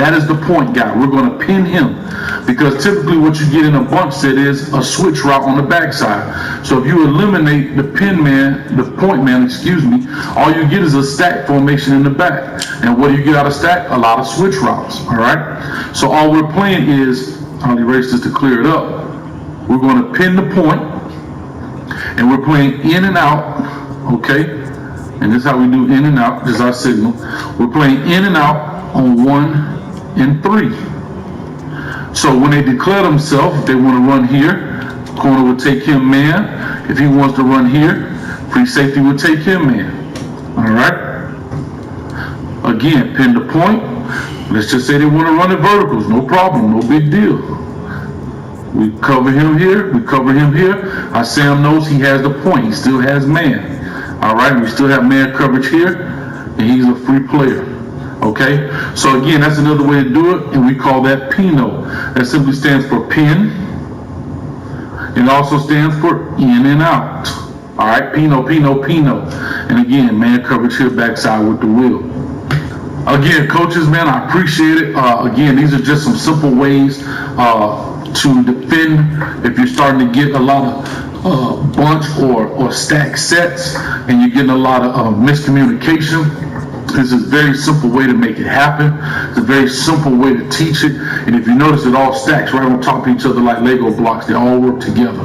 That is the point guy. We're going to pin him, because typically what you get in a bunch set is a switch route on the backside. So if you eliminate the pin man, the point man, all you get is a stack formation in the back. And what do you get out of stack? A lot of switch routes. All right. So all we're playing is, I'll erase this to clear it up. We're going to pin the point, and we're playing in and out. Okay. And this is how we do in and out. This is our signal. We're playing in and out on 1 and 3. So when they declare themselves, if they want to run here, corner will take him man. If he wants to run here, free safety will take him man. All right. Again, pin the point. Let's just say they want to run it verticals. No problem. No big deal. We cover him here. We cover him here. Our Sam knows he has the point. He still has man. All right, we still have man coverage here, and he's a free player. Okay, so again, that's another way to do it, and we call that Pino. That simply stands for pin. It also stands for in and out. All right, Pino, Pino, Pino. And again, man coverage here, backside with the wheel. Again, coaches, man, I appreciate it. Again, these are just some simple ways to defend if you're starting to get a lot of bunch or stack sets and you're getting a lot of miscommunication. This is a very simple way to make it happen. It's a very simple way to teach it. And if you notice, it all stacks right on top of each other like Lego blocks. They all work together.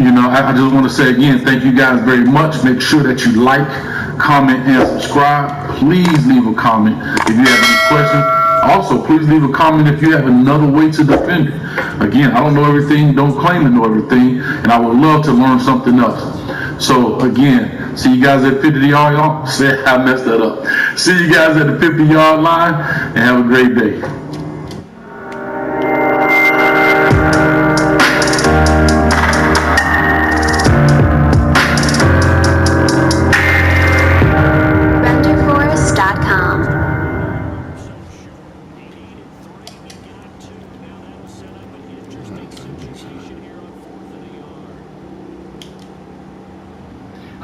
I just want to say again, thank you guys very much. Make sure that you like, comment, and subscribe. Please leave a comment if you have any questions. Also, please leave a comment if you have another way to defend it. Again, I don't know everything, don't claim to know everything, and I would love to learn something else. So again, see you guys at 50-yard line. Say I messed that up. See you guys at the 50-yard line, and have a great day.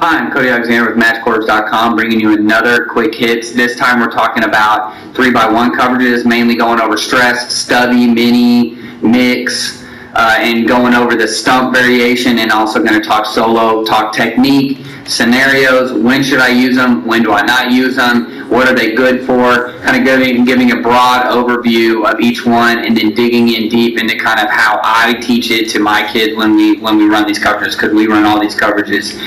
Hi, I'm Cody Alexander with MatchQuarters.com, bringing you another quick hits. This time we're talking about 3x1 coverages, mainly going over stress, stubby, mini, mix, and going over the stump variation, and also going to talk solo, talk technique, scenarios, when should I use them, when do I not use them, what are they good for, kind of giving a broad overview of each one, and then digging in deep into kind of how I teach it to my kids when we run these coverages, because we run all these coverages.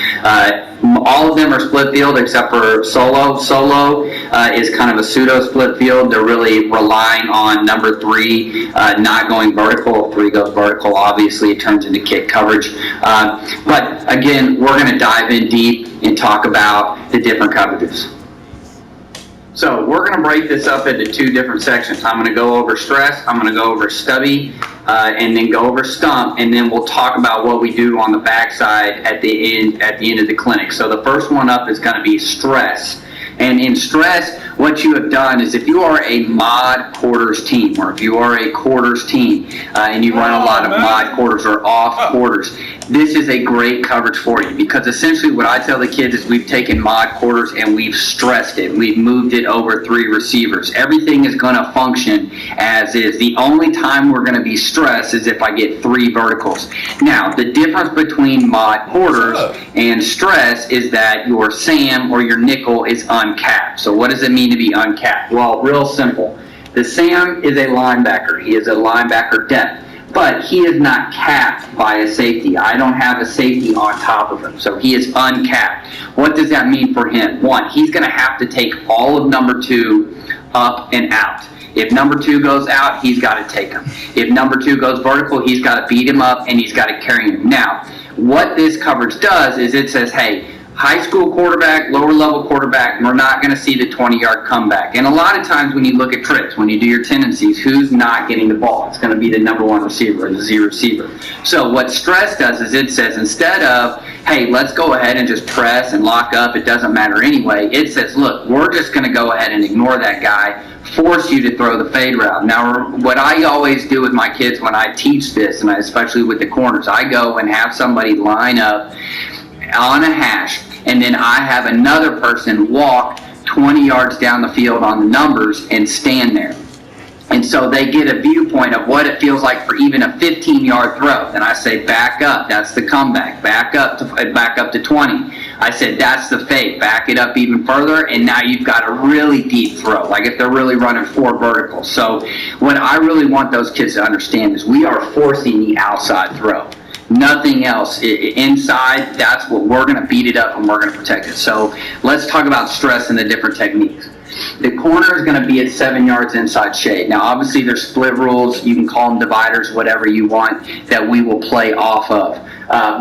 All of them are split field except for solo. Solo is kind of a pseudo split field. They're really relying on number 3 not going vertical. If 3 goes vertical, obviously it turns into kick coverage. But again, we're going to dive in deep and talk about the different coverages. So we're going to break this up into 2 different sections. I'm going to go over stress, I'm going to go over stubby, and then go over stump, and then we'll talk about what we do on the backside at the end of the clinic. So the first one up is going to be stress. And in stress, what you have done is if you are a mod quarters team, or if you are a quarters team, and you run a lot of mod quarters or off quarters, this is a great coverage for you, because essentially what I tell the kids is we've taken mod quarters and we've stressed it. We've moved it over 3 receivers. Everything is going to function as is. The only time we're going to be stressed is if I get 3 verticals. Now, the difference between mod quarters and stress is that your SAM or your nickel is uncapped. So what does it mean to be uncapped? Well, real simple. The SAM is a linebacker. He is a linebacker depth. But he is not capped by a safety. I don't have a safety on top of him, so he is uncapped. What does that mean for him? 1, he's going to have to take all of number 2 up and out. If number 2 goes out, he's got to take him. If number 2 goes vertical, he's got to beat him up and he's got to carry him. Now, what this coverage does is it says, hey, high school quarterback, lower level quarterback, we're not going to see the 20-yard comeback. And a lot of times when you look at trips, when you do your tendencies, who's not getting the ball? It's going to be the number 1 receiver, or the Z receiver. So what stress does is it says, instead of, hey, let's go ahead and just press and lock up, it doesn't matter anyway, it says, look, we're just going to go ahead and ignore that guy, force you to throw the fade route. Now, what I always do with my kids when I teach this, and especially with the corners, I go and have somebody line up on a hash, and then I have another person walk 20 yards down the field on the numbers and stand there. And so they get a viewpoint of what it feels like for even a 15-yard throw. And I say, back up, that's the comeback. Back up to 20. I said, that's the fake. Back it up even further, and now you've got a really deep throw, like if they're really running 4 verticals. So what I really want those kids to understand is we are forcing the outside throw. Nothing else. Inside, that's what we're going to beat it up and we're going to protect it. So let's talk about stress and the different techniques. The corner is going to be at 7 yards inside shade. Now, obviously, there's split rules. You can call them dividers, whatever you want, that we will play off of.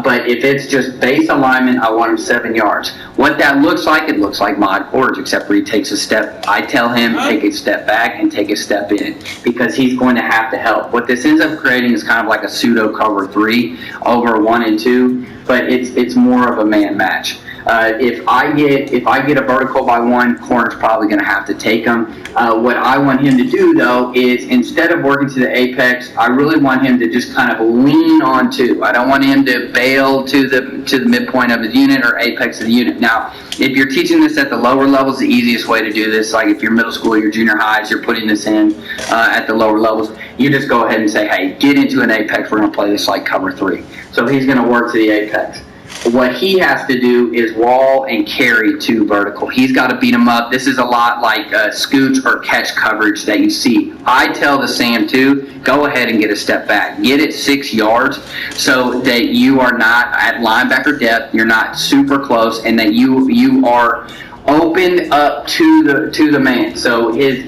But if it's just base alignment, I want him 7 yards. What that looks like, it looks like mod quarters, except where he takes a step. I tell him, take a step back and take a step in, because he's going to have to help. What this ends up creating is kind of like a pseudo cover 3 over 1 and 2, but it's more of a man match. If I get a vertical by 1, corner's probably going to have to take him. What I want him to do, though, is instead of working to the apex, I really want him to just kind of lean on 2. I don't want him to bail to the midpoint of his unit or apex of the unit. Now, if you're teaching this at the lower levels, the easiest way to do this, like if you're middle school, your junior highs, you're putting this in at the lower levels, you just go ahead and say, hey, get into an apex. We're going to play this like cover 3. So he's going to work to the apex. What he has to do is wall and carry 2 vertical. He's got to beat him up. This is a lot like scooch or catch coverage that you see. I tell the Sam too, go ahead and get a step back. Get it 6 yards so that you are not at linebacker depth, you're not super close, and that you are opened up to the man. So his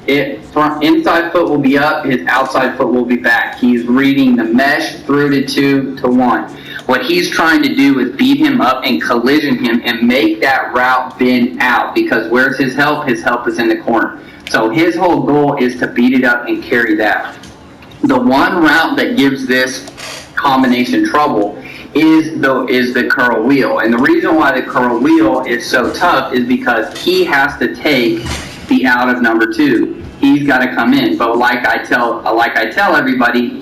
inside foot will be up, his outside foot will be back. He's reading the mesh through to 2 to 1. What he's trying to do is beat him up and collision him and make that route bend out, because where's his help? His help is in the corner. So his whole goal is to beat it up and carry that. The one route that gives this combination trouble is the curl wheel. And the reason why the curl wheel is so tough is because he has to take the out of number 2. He's got to come in. But like I tell everybody,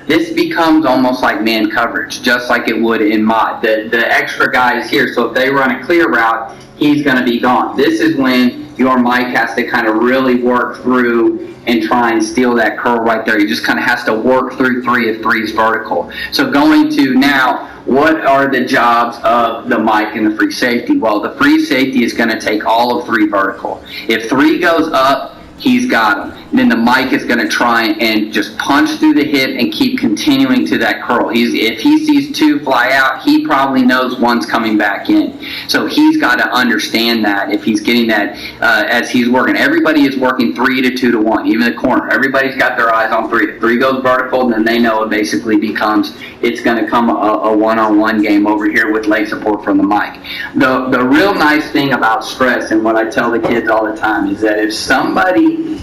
this becomes almost like man coverage, just like it would in mod. The extra guy is here, so if they run a clear route, he's going to be gone. This is when your Mike has to kind of really work through and try and steal that curl right there. He just kind of has to work through 3 if 3 is vertical. So going to now, what are the jobs of the Mike and the free safety? Well, the free safety is going to take all of 3 vertical. If 3 goes up, he's got him. And then the Mike is going to try and just punch through the hip and keep continuing to that curl. If he sees 2 fly out, he probably knows 1's coming back in. So he's got to understand that if he's getting that as he's working. Everybody is working 3 to 2 to 1, even the corner. Everybody's got their eyes on 3. If 3 goes vertical, then they know it basically becomes, it's going to come a one-on-one game over here with leg support from the Mike. The real nice thing about stress, and what I tell the kids all the time, is that if somebody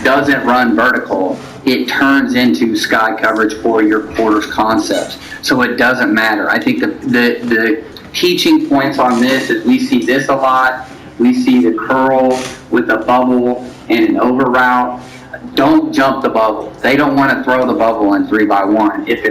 doesn't run vertical, it turns into sky coverage for your quarters concepts. So it doesn't matter. I think the teaching points on this is we see this a lot. We see the curl with a bubble and an over route. Don't jump the bubble. They don't want to throw the bubble in 3x1 if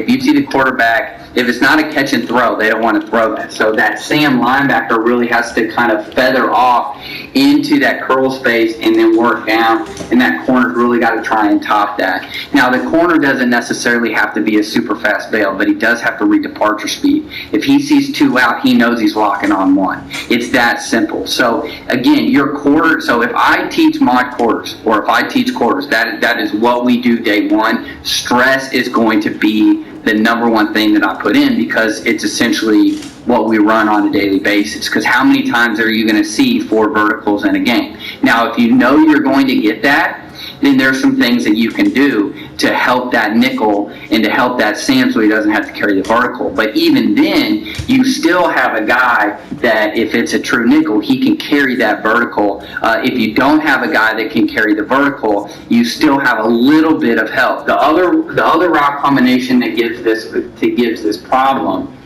you see the quarterback, if it's not a catch and throw, they don't want to throw that. So that Sam linebacker really has to kind of feather off into that curl space and then work down, and that corner's really got to try and top that. Now, the corner doesn't necessarily have to be a super fast bail, but he does have to read departure speed. If he sees 2 out, he knows he's locking on 1. It's that simple. So again, your quarter, so if I teach mod quarters, or if I teach quarters, that is what we do day 1. Stress is going to be the number 1 thing that I put in, because it's essentially what we run on a daily basis. Because how many times are you going to see 4 verticals in a game? Now, if you know you're going to get that, then there's some things that you can do to help that nickel and to help that Sam so he doesn't have to carry the vertical. But even then, you still have a guy that if it's a true nickel, he can carry that vertical. If you don't have a guy that can carry the vertical, you still have a little bit of help. The other route combination that gives this problem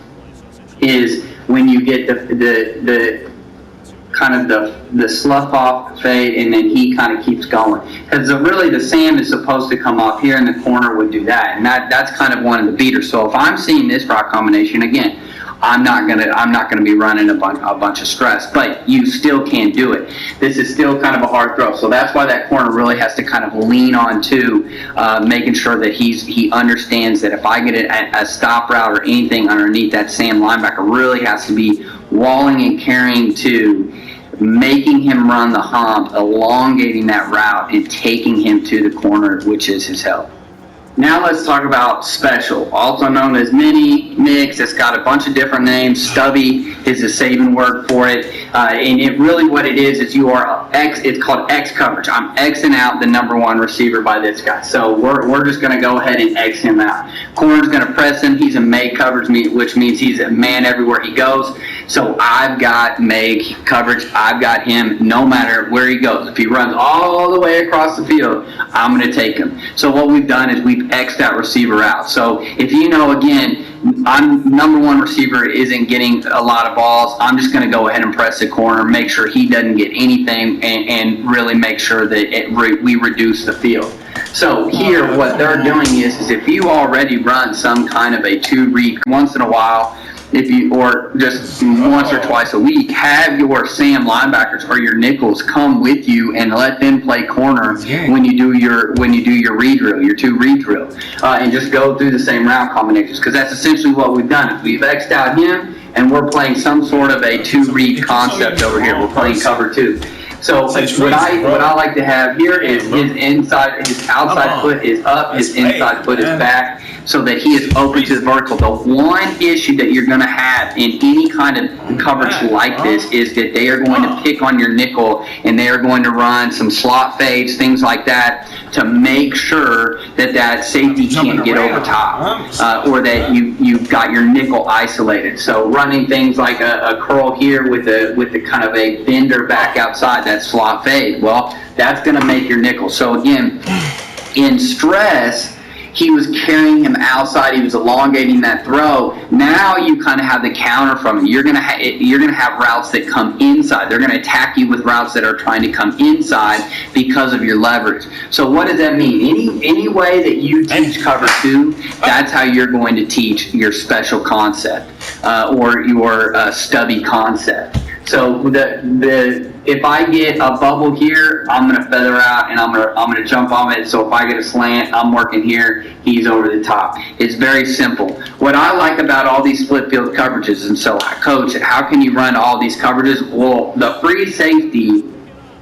is when you get the kind of the slough off fade, and then he kind of keeps going. Because really the Sam is supposed to come off here, and the corner would do that. And that's kind of one of the beaters. So if I'm seeing this route combination, again, I'm not gonna be running a bunch of stress, but you still can't do it. This is still kind of a hard throw, so that's why that corner really has to kind of lean on to making sure that he understands that if I get a stop route or anything underneath, that Sam linebacker really has to be walling and carrying to making him run the hump, elongating that route, and taking him to the corner, which is his help. Now let's talk about special, also known as mini, mix. It's got a bunch of different names. Stubby is a saving word for it. And it really what it is you are it's called X coverage. I'm Xing out the number one receiver by this guy. So we're just going to go ahead and X him out. Corner's going to press him. He's a make coverage, which means he's a man everywhere he goes. So I've got make coverage. I've got him no matter where he goes. If he runs all the way across the field, I'm going to take him. So what we've done is we've X'd that receiver out. So if you know, again, I'm number one receiver isn't getting a lot of balls, I'm just going to go ahead and press the corner, make sure he doesn't get anything, and really make sure that we reduce the field. So here, what they're doing is if you already run some kind of a two-read once in a while, or just once or twice a week, have your Sam linebackers or your nickels come with you and let them play corner when you do your read drill, your two read drill, and just go through the same route combinations, because that's essentially what we've done. We've X'd out him, and we're playing some sort of a two read concept over here. We're playing cover two. So what I like to have here is his outside foot is up, his inside foot is back, so that he is open to the vertical. The one issue that you're going to have in any kind of coverage like this is that they are going to pick on your nickel, and they are going to run some slot fades, things like that, to make sure that safety can't get over top, or that you've got your nickel isolated. So running things like a curl here with the kind of a bender back outside, that slot fade, well, that's going to make your nickel. So again, in stress, he was carrying him outside. He was elongating that throw. Now you kind of have the counter from him. You're gonna have routes that come inside. They're gonna attack you with routes that are trying to come inside because of your leverage. So what does that mean? Any way that you teach cover two, that's how you're going to teach your special concept or your stubby concept. So if I get a bubble here, I'm gonna feather out and I'm gonna jump on it. So if I get a slant, I'm working here, he's over the top. It's very simple. What I like about all these split field coverages, and so coach, how can you run all these coverages? Well, the free safety,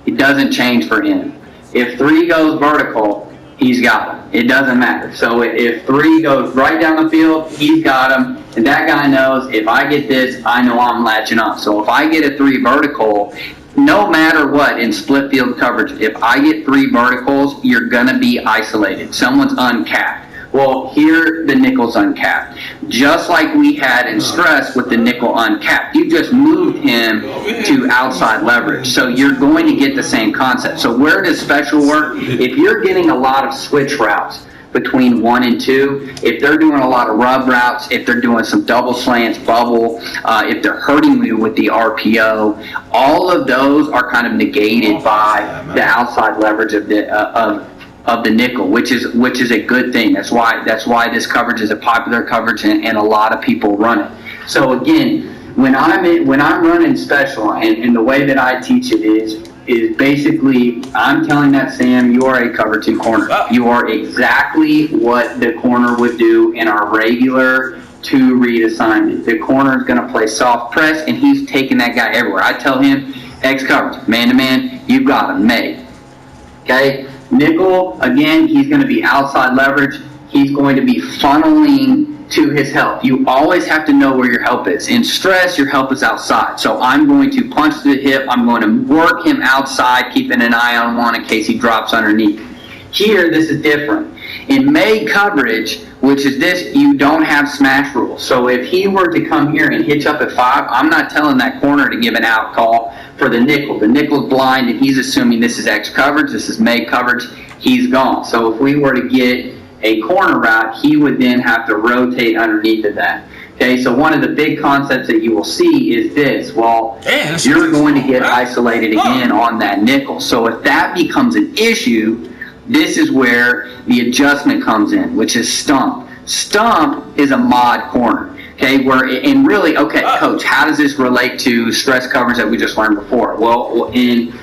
it doesn't change for him. If 3 goes vertical, he's got him. It doesn't matter. So if 3 goes right down the field, he's got him. And that guy knows, if I get this, I know I'm latching up. So if I get a 3 vertical, no matter what in split field coverage, if I get 3 verticals, you're going to be isolated. Someone's uncapped. Well, here the nickel's uncapped. Just like we had in stress with the nickel uncapped. You just moved him to outside leverage. So you're going to get the same concept. So where does special work? If you're getting a lot of switch routes between 1 and 2, if they're doing a lot of rub routes, if they're doing some double slants, bubble, if they're hurting you with the RPO, all of those are kind of negated by the outside leverage of the nickel, which is a good thing. That's why this coverage is a popular coverage, and a lot of people run it. So again, when I'm running special, and the way that I teach it is basically I'm telling that Sam, you are a cover 2 corner. You are exactly what the corner would do in our regular 2 read assignment. The corner is going to play soft press, and he's taking that guy everywhere. I tell him, X coverage, man to man, you've got him made. Okay. Nickel, again, he's going to be outside leverage. He's going to be funneling to his help. You always have to know where your help is. In stress, your help is outside. So I'm going to punch to the hip. I'm going to work him outside, keeping an eye on one in case he drops underneath. Here, this is different. In made coverage, which is this, you don't have smash rules. So if he were to come here and hitch up at 5, I'm not telling that corner to give an out call for the nickel. The nickel's blind, and he's assuming this is X coverage, this is made coverage, he's gone. So if we were to get a corner route, he would then have to rotate underneath of that. Okay, so one of the big concepts that you will see is this. Well, you're going to get isolated again on that nickel. So if that becomes an issue, this is where the adjustment comes in, which is stump. Stump is a mod corner. Okay, and really, okay, coach, how does this relate to stress coverage that we just learned before? Well, in